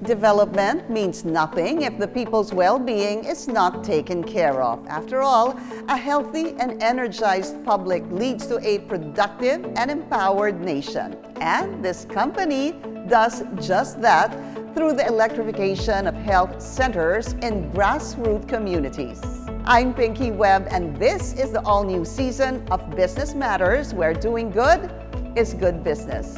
Development means nothing if the people's well-being is not taken care of. After all, a healthy and energized public leads to a productive and empowered nation. And this company does just that through the electrification of health centers in grassroots communities. I'm Pinky Webb, and this is the all-new season of Business Matters, where doing good is good business.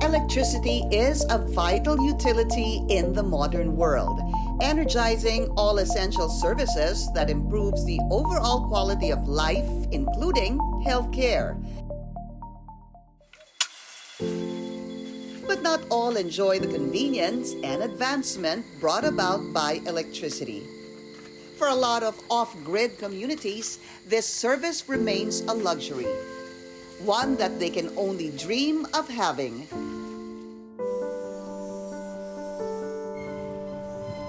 Electricity is a vital utility in the modern world, energizing all essential services that improves the overall quality of life, including healthcare. But not all enjoy the convenience and advancement brought about by electricity. For a lot of off-grid communities, this service remains a luxury, one that they can only dream of having.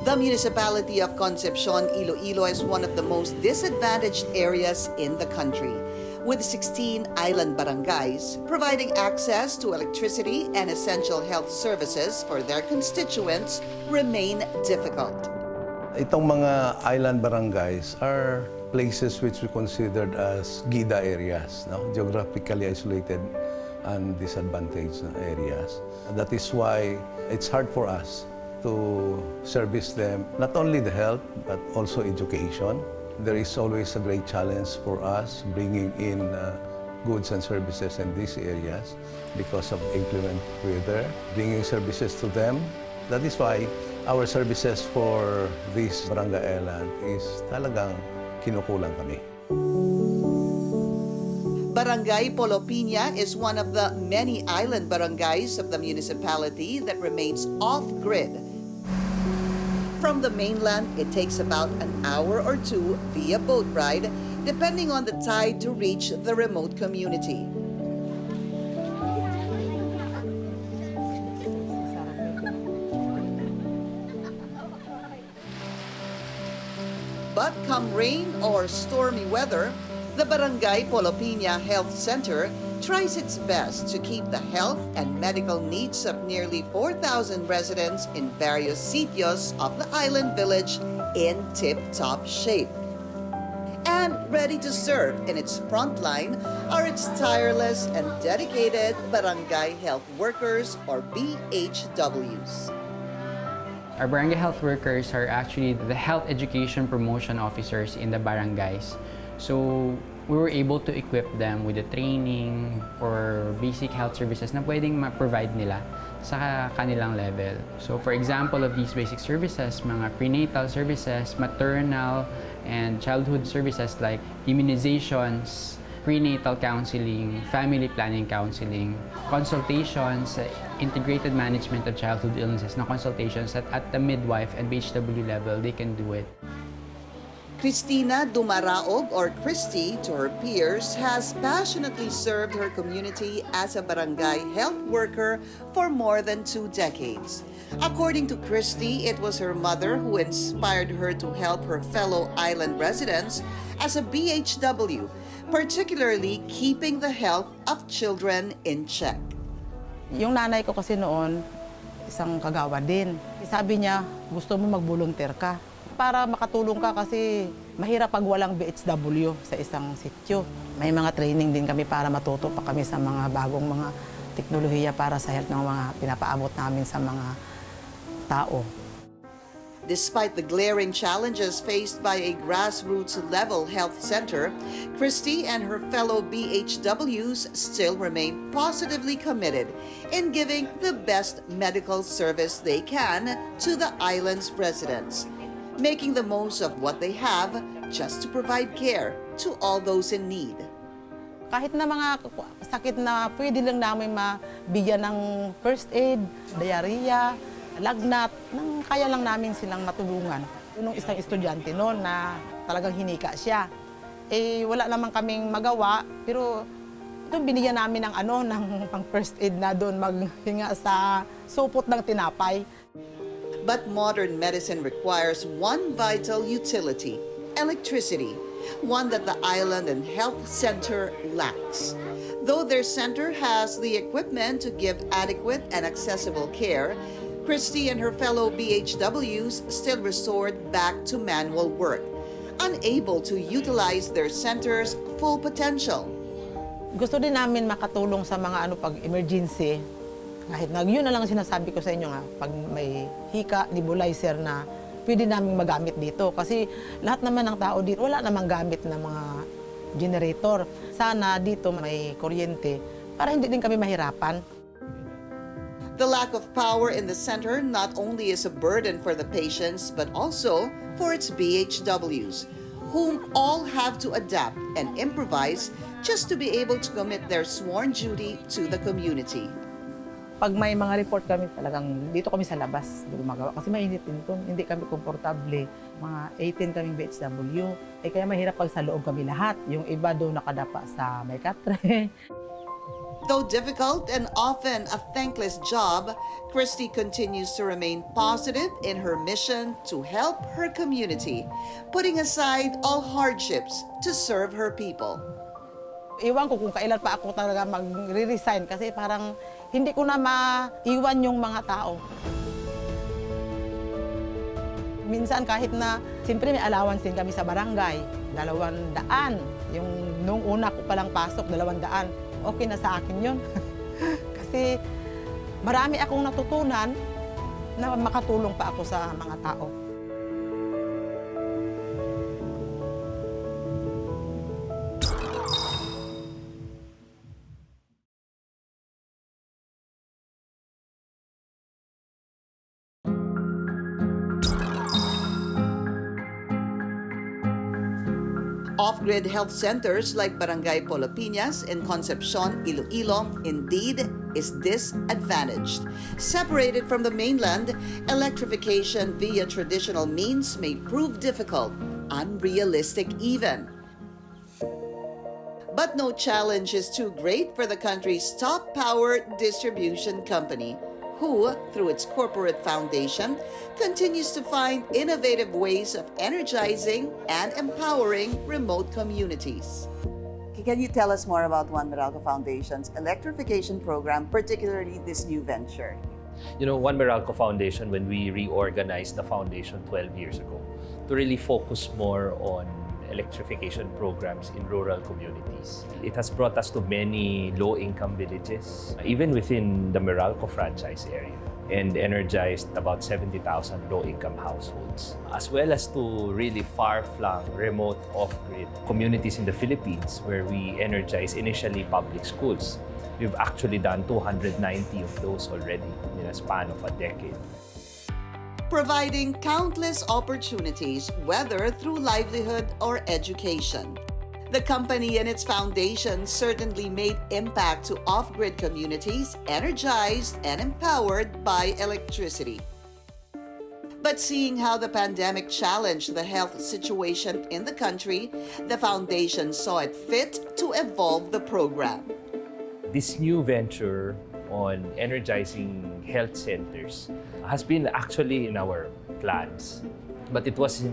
The municipality of Concepcion, Iloilo is one of the most disadvantaged areas in the country, with 16 island barangays providing access to electricity and essential health services for their constituents remain difficult. Itong mga island barangays are places which we considered as GIDA areas, no? Geographically isolated and disadvantaged areas. And that is why it's hard for us to service them, not only the health, but also education. There is always a great challenge for us bringing in goods and services in these areas because of inclement weather, bringing services to them. That is why our services for this barangay island is talagang kinukulang kami. Barangay Polopina is one of the many island barangays of the municipality that remains off-grid. From the mainland, it takes about an hour or two via boat ride, depending on the tide to reach the remote community. But come rain or stormy weather, the Barangay Polopina Health Center tries its best to keep the health and medical needs of nearly 4,000 residents in various sitios of the island village in tip-top shape. And ready to serve in its front line are its tireless and dedicated barangay health workers, or BHWs. Our barangay health workers are actually the health education promotion officers in the barangays. So we were able to equip them with the training or basic health services na pwedeng ma-provide nila sa kanilang level. So for example of these basic services, mga prenatal services, maternal and childhood services like immunizations, prenatal counseling, family planning counseling, consultations, integrated management of childhood illnesses, na consultations that at the midwife and BHW level, they can do it. Cristina Dumaraog, or Christy to her peers, has passionately served her community as a barangay health worker for more than 2 decades. According to Christy, it was her mother who inspired her to help her fellow island residents as a BHW, particularly keeping the health of children in check. Yung nanay ko kasi noon, isang kagawad din. Sabi niya, gusto mo mag-volunteer ka para makatulong ka kasi mahirap pag walang BHW sa isang sityo. May mga training din kami para matuto pa kami sa mga bagong mga teknolohiya para sa health ng mga pinapaabot namin sa mga tao. Despite the glaring challenges faced by a grassroots-level health center, Christy and her fellow BHWs still remain positively committed in giving the best medical service they can to the island's residents, making the most of what they have just to provide care to all those in need. Kahit na mga sakit na pwede lang namin mabigyan ng first aid, diarrhea, lagnat, nang kaya lang namin silang matulungan. Yung isang estudyante noon na talagang hinika siya. Eh, wala naman kaming magawa, pero Doon binigyan namin ng pang first aid na doon maghinga sa supot ng tinapay. But modern medicine requires one vital utility, electricity, one that the island and health center lacks. Though their center has the equipment to give adequate and accessible care, Christy and her fellow BHWs still resort back to manual work, unable to utilize their center's full potential. Gusto din namin makatulong sa mga pag emergency. Kahit yun na lang sinasabi ko sa inyo pag may hika, nebulizer na pwede namin magamit dito. Kasi lahat naman ng tao dito, wala namang gamit na mga generator. Sana dito may kuryente para hindi din kami mahirapan. The lack of power in the center not only is a burden for the patients, but also for its BHWs, whom all have to adapt and improvise just to be able to commit their sworn duty to the community. Pag may mga report kami, talagang dito kami sa labas gumagawa. Kasi mainit din ito, hindi kami komportable. Mga 18 kaming BHW, kaya mahirap pag sa loob kami lahat. Yung iba doon nakadapa sa may katre. Though difficult and often a thankless job, Christy continues to remain positive in her mission to help her community, putting aside all hardships to serve her people. Iwan ko kung kailan pa ako talaga mag-resign kasi parang hindi ko na maiwan yung mga tao. Minsan kahit na, siyempre may allowance din kami sa barangay, 200. Yung nung una ko palang pasok, 200. Okay na sa akin yun. Kasi marami akong natutunan na makatulong pa ako sa mga tao. Off-grid health centers like Barangay Polopinas in Concepcion, Iloilo, indeed is disadvantaged. Separated from the mainland, electrification via traditional means may prove difficult, unrealistic even. But no challenge is too great for the country's top power distribution company, who, through its corporate foundation, continues to find innovative ways of energizing and empowering remote communities. Can you tell us more about One Meralco Foundation's electrification program, particularly this new venture? You know, One Meralco Foundation, when we reorganized the foundation 12 years ago, to really focus more on electrification programs in rural communities. It has brought us to many low-income villages, even within the Meralco franchise area, and energized about 70,000 low-income households, as well as to really far-flung, remote, off-grid communities in the Philippines, where we energize initially public schools. We've actually done 290 of those already in a span of a decade. Providing countless opportunities, whether through livelihood or education. The company and its foundation certainly made impact to off-grid communities energized and empowered by electricity. But seeing how the pandemic challenged the health situation in the country, the foundation saw it fit to evolve the program. This new venture on energizing health centers has been actually in our plans. But it was,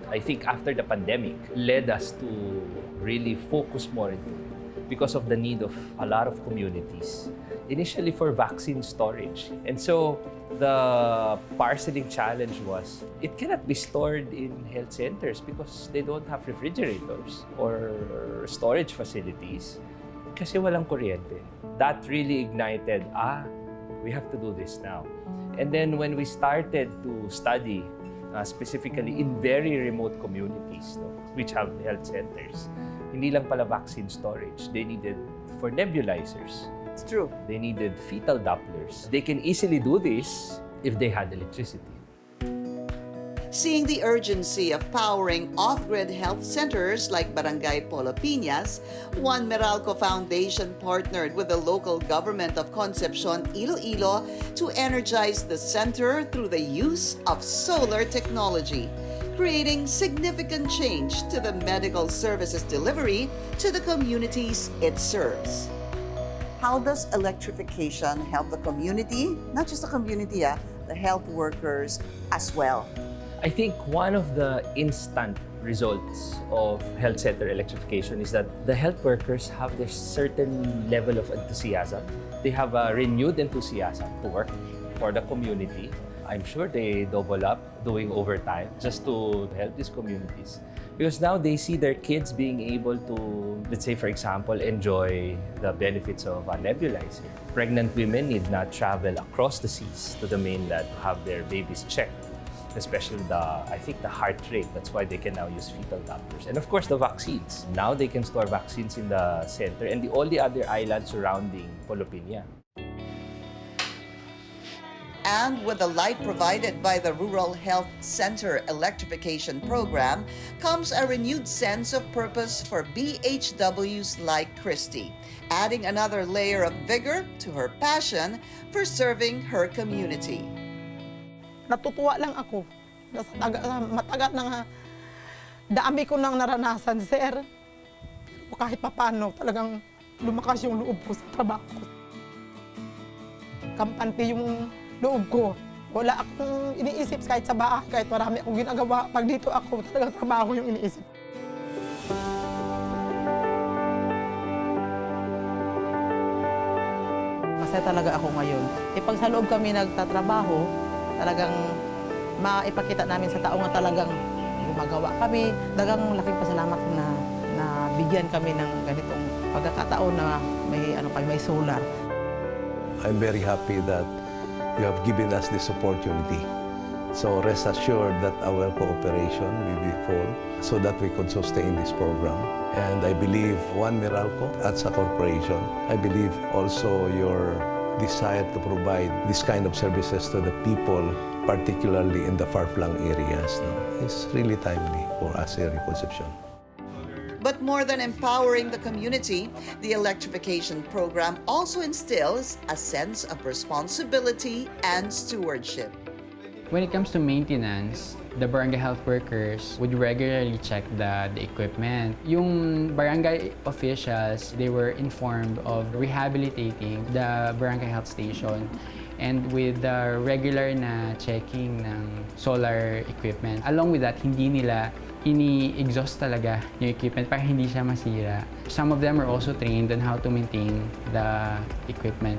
I think, after the pandemic, led us to really focus more into it because of the need of a lot of communities, initially for vaccine storage. And so the parceling challenge was, it cannot be stored in health centers because they don't have refrigerators or storage facilities kasi walang kuryente. That really ignited, we have to do this now. And then when we started to study specifically in very remote communities, which have health centers, hindi lang pala vaccine storage. They needed for nebulizers. It's true. They needed fetal Dopplers. They can easily do this if they had electricity. Seeing the urgency of powering off-grid health centers like Barangay Polopinas, One Meralco Foundation partnered with the local government of Concepcion, Iloilo to energize the center through the use of solar technology, creating significant change to the medical services delivery to the communities it serves. How does electrification help the community? Not just the community, the health workers as well. I think one of the instant results of health center electrification is that the health workers have this certain level of enthusiasm. They have a renewed enthusiasm to work for the community. I'm sure they double up doing overtime just to help these communities. Because now they see their kids being able to, let's say for example, enjoy the benefits of a nebulizer. Pregnant women need not travel across the seas to the mainland to have their babies checked. Especially I think the heart rate. That's why they can now use fetal doctors. And of course, the vaccines. Now they can store vaccines in the center and all the other islands surrounding Polopinia. And with the light provided by the Rural Health Center Electrification Program comes a renewed sense of purpose for BHWs like Christy, adding another layer of vigor to her passion for serving her community. Natutuwa lang ako. Matagal na dami ko nang naranasan, sir. Kahit papano, talagang lumakas yung loob ko sa trabaho ko. Kampante yung loob ko. Wala akong iniisip kahit sa bahay, kahit marami akong ginagawa. Pag dito ako, talagang trabaho yung iniisip. Masaya talaga ako ngayon. Pag sa loob kami nagtatrabaho, talagang maipakita namin sa tao nga talagang gumagawa kami. Talagang laking pasalamat na bigyan kami ng ganitong pagkakataon na may solar. I'm very happy that you have given us this opportunity. So rest assured that our cooperation will be full so that we could sustain this program. And I believe One Meralco as a corporation, I believe also your desire to provide this kind of services to the people, particularly in the far-flung areas, is really timely for us here in Concepcion. But more than empowering the community, the electrification program also instills a sense of responsibility and stewardship. When it comes to maintenance, the barangay health workers would regularly check the equipment. Yung barangay officials, they were informed of rehabilitating the barangay health station and with the regular na checking ng solar equipment. Along with that, hindi nila ini-exhaust talaga yung equipment para hindi siya masira. Some of them are also trained on how to maintain the equipment.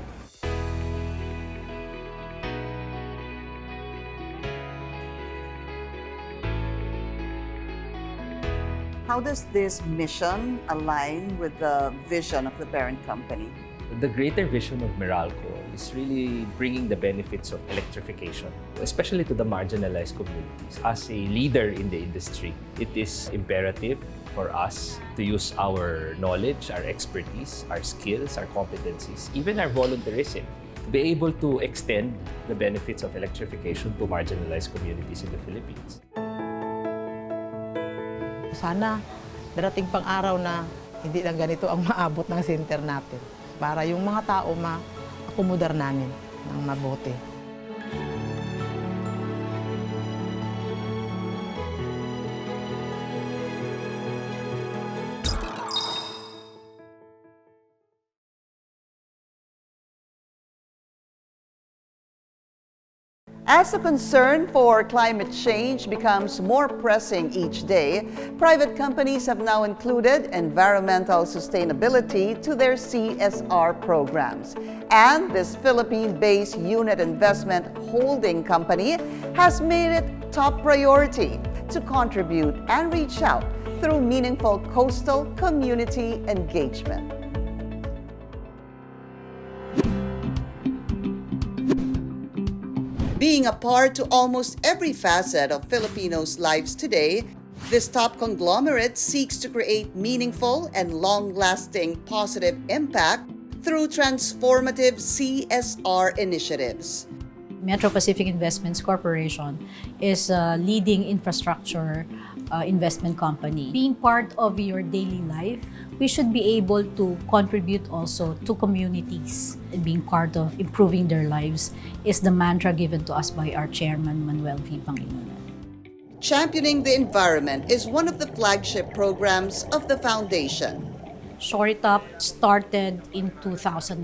How does this mission align with the vision of the parent company? The greater vision of Meralco is really bringing the benefits of electrification, especially to the marginalized communities. As a leader in the industry, it is imperative for us to use our knowledge, our expertise, our skills, our competencies, even our volunteerism, to be able to extend the benefits of electrification to marginalized communities in the Philippines. Sana darating pang araw na hindi lang ganito ang maabot ng center natin para yung mga tao ma-akomodar namin ng mabuti. As the concern for climate change becomes more pressing each day, private companies have now included environmental sustainability to their CSR programs. And this Philippine-based unit investment holding company has made it top priority to contribute and reach out through meaningful coastal community engagement. Being a part to almost every facet of Filipinos' lives today, this top conglomerate seeks to create meaningful and long-lasting positive impact through transformative CSR initiatives. Metro Pacific Investments Corporation is a leading infrastructure investment company. Being part of your daily life, we should be able to contribute also to communities. And being part of improving their lives is the mantra given to us by our chairman, Manuel V. Pangilinan. Championing the environment is one of the flagship programs of the foundation. Shore It Up started in 2009.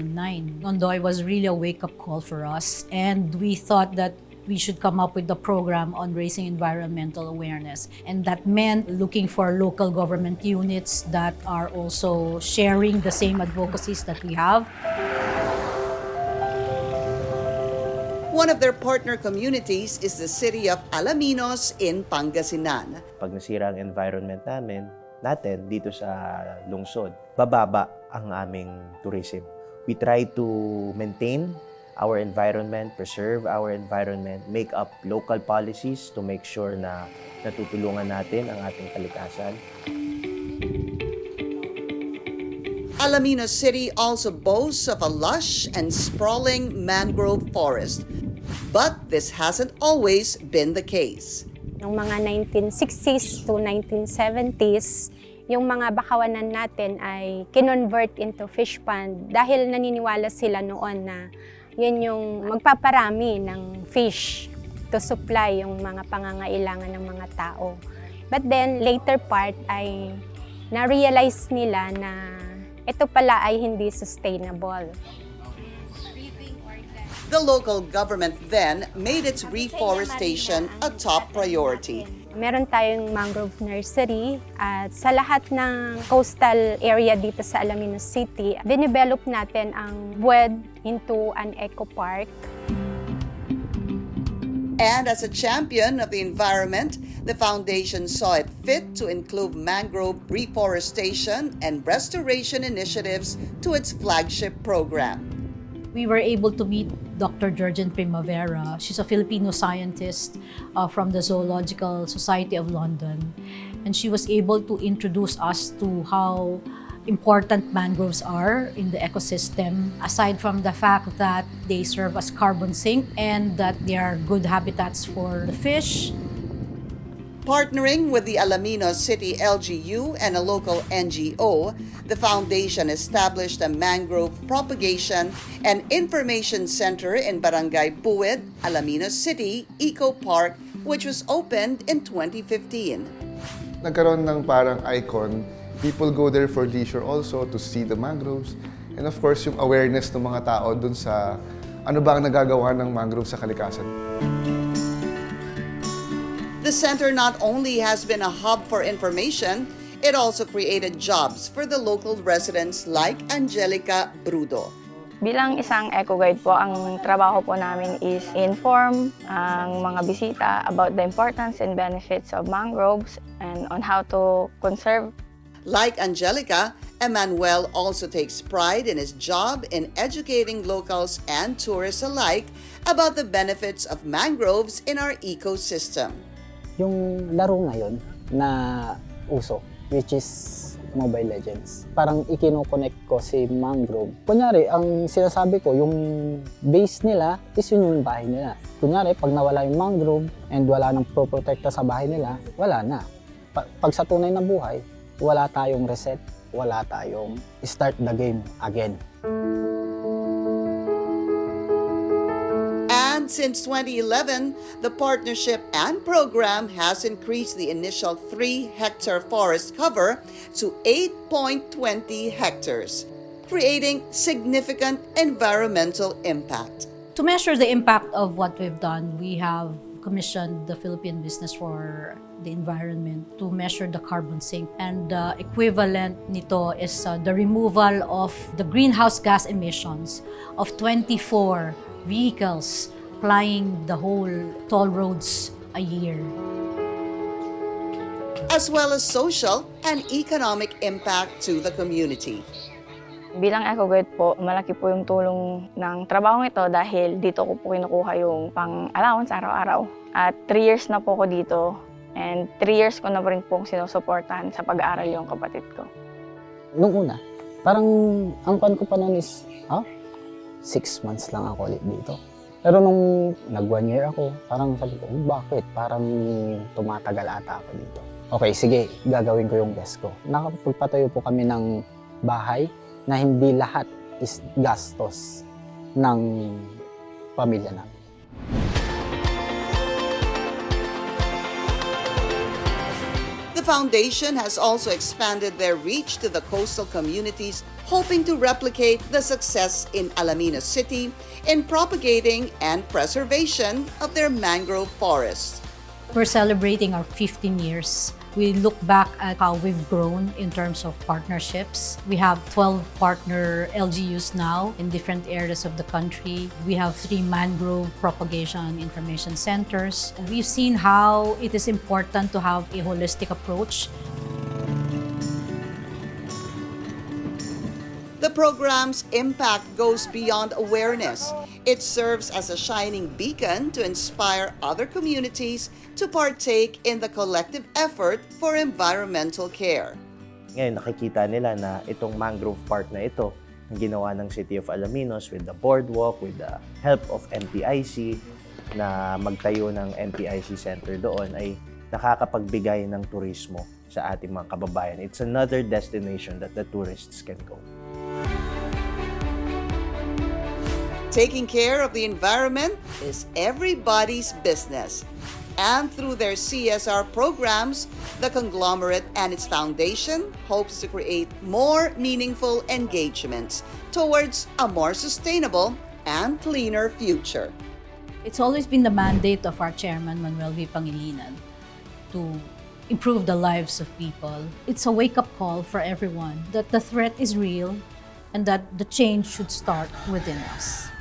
Nondoy was really a wake-up call for us, and we thought that we should come up with a program on raising environmental awareness. And that meant looking for local government units that are also sharing the same advocacies that we have. One of their partner communities is the city of Alaminos in Pangasinan. Pag nasira ang environment natin dito sa lungsod, bababa ang aming tourism. We try to maintain our environment, preserve our environment, make up local policies to make sure na natutulungan natin ang ating kalikasan. Alaminos City also boasts of a lush and sprawling mangrove forest. But this hasn't always been the case. Noong mga 1960s to 1970s, yung mga bakawanan natin ay kinonvert into fish pond dahil naniniwala sila noon na yun yung magpaparami ng fish to supply yung mga pangangailangan ng mga tao. But then, later part ay na-realize nila na ito pala ay hindi sustainable. The local government then made its reforestation a top priority. Meron tayong mangrove nursery at sa lahat ng coastal area dito sa Alaminos City, dinevelop natin ang buwed into an eco park. And as a champion of the environment, the foundation saw it fit to include mangrove reforestation and restoration initiatives to its flagship program. We were able to meet Dr. Georgian Primavera. She's a Filipino scientist from the Zoological Society of London. And she was able to introduce us to how important mangroves are in the ecosystem, aside from the fact that they serve as carbon sink and that they are good habitats for the fish. Partnering with the Alaminos City LGU and a local NGO, the foundation established a mangrove propagation and information center in Barangay Buwid, Alaminos City Eco Park, which was opened in 2015. Nagkaroon ng parang icon. People go there for leisure also to see the mangroves. And of course, yung awareness ng mga tao dun sa ano ba ang nagagawa ng mangrove sa kalikasan. The center not only has been a hub for information, it also created jobs for the local residents like Angelica Brudo. Bilang isang eco-guide po, ang trabaho po namin is inform ang mga bisita about the importance and benefits of mangroves and on how to conserve. Like Angelica, Emmanuel also takes pride in his job in educating locals and tourists alike about the benefits of mangroves in our ecosystem. Yung laro ngayon na uso, which is Mobile Legends. Parang ikino-connect ko si mangrove. Kunyari, ang sinasabi ko, yung base nila is yun yung bahay nila. Kunyari, pag nawala yung mangrove and wala nang pro-protecta sa bahay nila, wala na. Pag sa tunay na buhay, wala tayong reset, wala tayong start the game again. And since 2011, the partnership and program has increased the initial 3-hectare forest cover to 8.20 hectares, creating significant environmental impact. To measure the impact of what we've done, we have commissioned the Philippine Business for the Environment to measure the carbon sink. And the equivalent nito is the removal of the greenhouse gas emissions of 24 vehicles plying the whole toll roads a year. As well as social and economic impact to the community. Bilang eco-guide po, malaki po yung tulong ng trabahong ito dahil dito ko po kinukuha yung pang-allowance araw-araw. At 3 years na po ako dito and 3 years ko na rin po sinusuportahan sa pag-aaral yung kapatid ko. Nung una, parang ang pan ko pa noon is, 6 months lang ako ulit dito. Pero nung nag-1 year ako, parang sabi ko, bakit? Parang tumatagal ata ako dito. Okay, sige, gagawin ko yung best ko. Nakapagpatayo po kami ng bahay na hindi lahat is gastos ng pamilya namin. The foundation has also expanded their reach to the coastal communities, hoping to replicate the success in Alaminos City in propagating and preservation of their mangrove forests. We're celebrating our 15 years. We look back at how we've grown in terms of partnerships. We have 12 partner LGUs now in different areas of the country. We have 3 mangrove propagation information centers. We've seen how it is important to have a holistic approach. The program's impact goes beyond awareness. It serves as a shining beacon to inspire other communities to partake in the collective effort for environmental care. Ngayon, nakikita nila na itong mangrove park na ito, ang ginawa ng City of Alaminos with the boardwalk, with the help of MPIC, na magtayo ng MPIC Center doon, ay nakakapagbigay ng turismo sa ating mga kababayan. It's another destination that the tourists can go. Taking care of the environment is everybody's business. And through their CSR programs, the conglomerate and its foundation hopes to create more meaningful engagements towards a more sustainable and cleaner future. It's always been the mandate of our chairman, Manuel V. Pangilinan, to improve the lives of people. It's a wake-up call for everyone that the threat is real and that the change should start within us.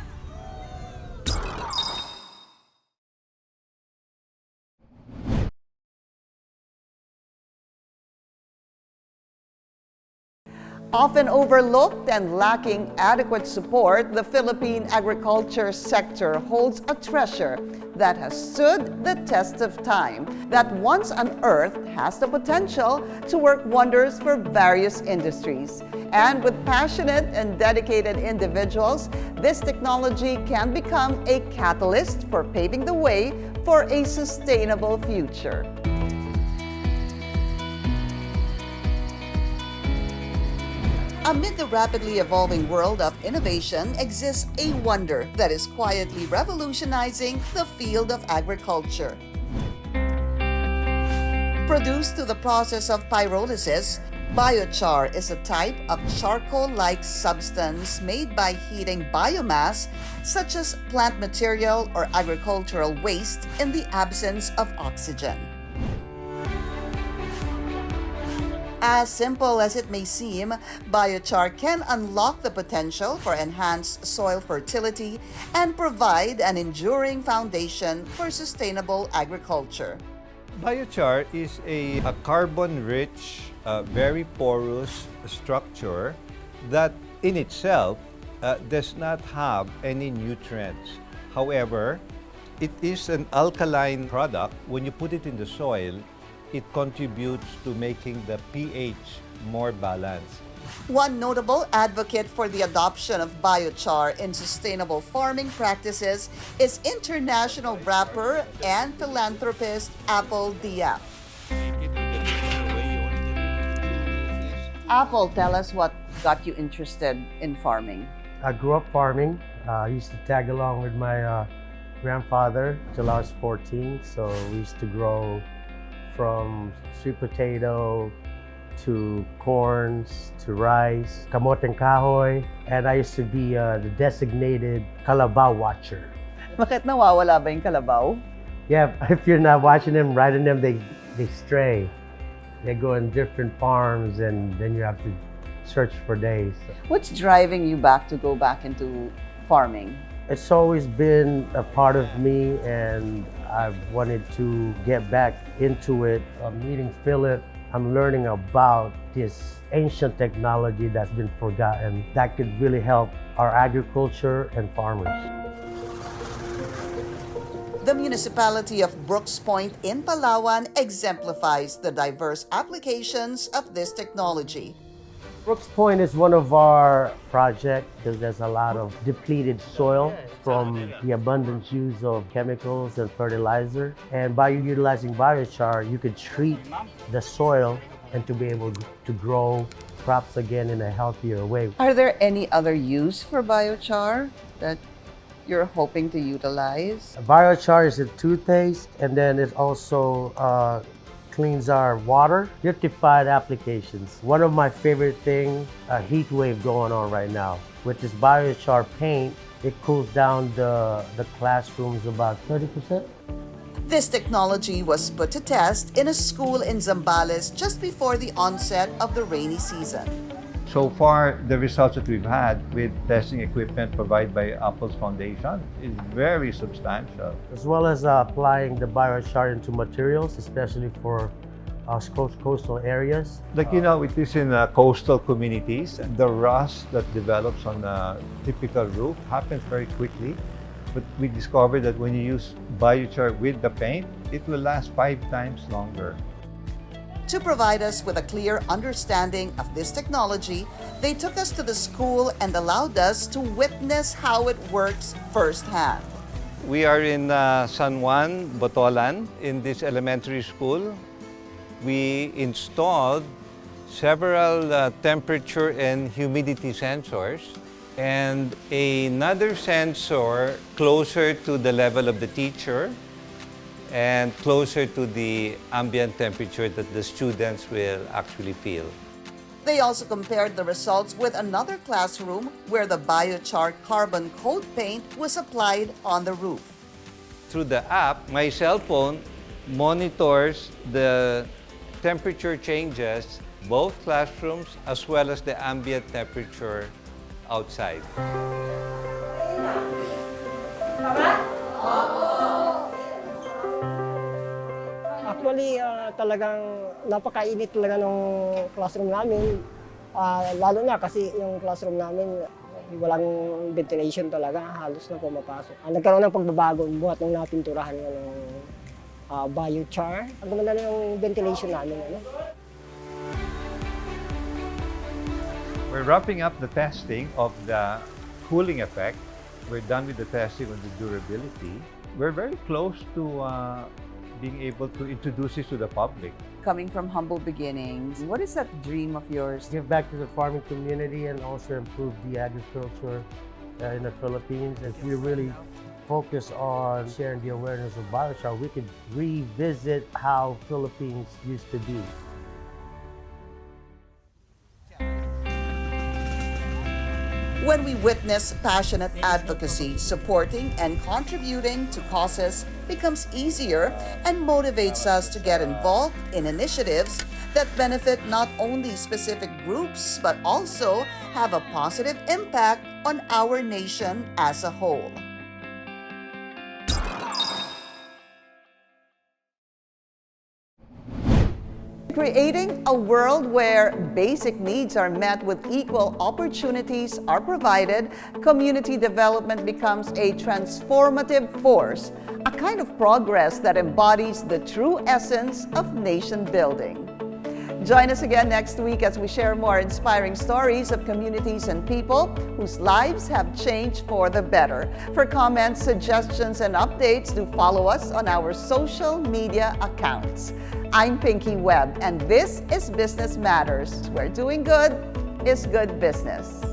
Often overlooked and lacking adequate support, the Philippine agriculture sector holds a treasure that has stood the test of time, that once unearthed has the potential to work wonders for various industries. And with passionate and dedicated individuals, this technology can become a catalyst for paving the way for a sustainable future. Amid the rapidly evolving world of innovation exists a wonder that is quietly revolutionizing the field of agriculture. Produced through the process of pyrolysis, biochar is a type of charcoal-like substance made by heating biomass, such as plant material or agricultural waste, in the absence of oxygen. As simple as it may seem, biochar can unlock the potential for enhanced soil fertility and provide an enduring foundation for sustainable agriculture. Biochar is a carbon-rich, very porous structure that in itself does not have any nutrients. However, it is an alkaline product. When you put it in the soil, it contributes to making the pH more balanced. One notable advocate for the adoption of biochar in sustainable farming practices is international rapper and philanthropist Apple Diaz. Apple, tell us what got you interested in farming. I grew up farming. I used to tag along with my grandfather till I was 14. So we used to grow from sweet potato to corns to rice, kamote and kahoy, and I used to be the designated kalabaw watcher. Bakit nawawala ba yung kalabaw? Yeah, if you're not watching them, riding them, they stray. They go in different farms and then you have to search for days. What's driving you back to go back into farming? It's always been a part of me and I've wanted to get back into it. I'm meeting Philip. I'm learning about this ancient technology that's been forgotten that could really help our agriculture and farmers. The municipality of Brooks Point in Palawan exemplifies the diverse applications of this technology. Brooks Point is one of our projects because there's a lot of depleted soil from the abundant use of chemicals and fertilizer. And by utilizing biochar, you could treat the soil and to be able to grow crops again in a healthier way. Are there any other use for biochar that you're hoping to utilize? Biochar is a toothpaste, and then it also cleans our water. Certified applications. One of my favorite things, a heat wave going on right now. With this biochar paint, it cools down the classrooms about 30%. This technology was put to test in a school in Zambales just before the onset of the rainy season. So far, the results that we've had with testing equipment provided by Apple's Foundation is very substantial. As well as applying the biochar into materials, especially for coastal areas. Like, you know, it is in coastal communities. The rust that develops on a typical roof happens very quickly. But we discovered that when you use biochar with the paint, it will last 5 times longer. To provide us with a clear understanding of this technology, they took us to the school and allowed us to witness how it works firsthand. We are in San Juan, Botolan, in this elementary school. We installed several temperature and humidity sensors and another sensor closer to the level of the teacher and closer to the ambient temperature that the students will actually feel. They also compared the results with another classroom where the biochar carbon coat paint was applied on the roof. Through the app, my cell phone monitors the temperature changes, both classrooms as well as the ambient temperature outside. Actually, talagang napakainit talaga ng classroom namin. Lalo na kasi yung classroom namin, walang ventilation talaga, halos na pumapasok. Nagkaroon ng pagbabago buhat ng napinturahan ng biochar. Ang ganda na yung ventilation namin. We're wrapping up the testing of the cooling effect. We're done with the testing on the durability. We're very close to being able to introduce this to the public. Coming from humble beginnings, what is that dream of yours? Give back to the farming community and also improve the agriculture in the Philippines. If we really focus on sharing the awareness of biochar, we could revisit how Philippines used to be. When we witness passionate advocacy, supporting and contributing to causes becomes easier and motivates us to get involved in initiatives that benefit not only specific groups, but also have a positive impact on our nation as a whole. Creating a world where basic needs are met with equal opportunities are provided, community development becomes a transformative force, a kind of progress that embodies the true essence of nation building. Join us again next week as we share more inspiring stories of communities and people whose lives have changed for the better. For comments, suggestions, and updates, do follow us on our social media accounts. I'm Pinky Webb, and this is Business Matters, where doing good is good business.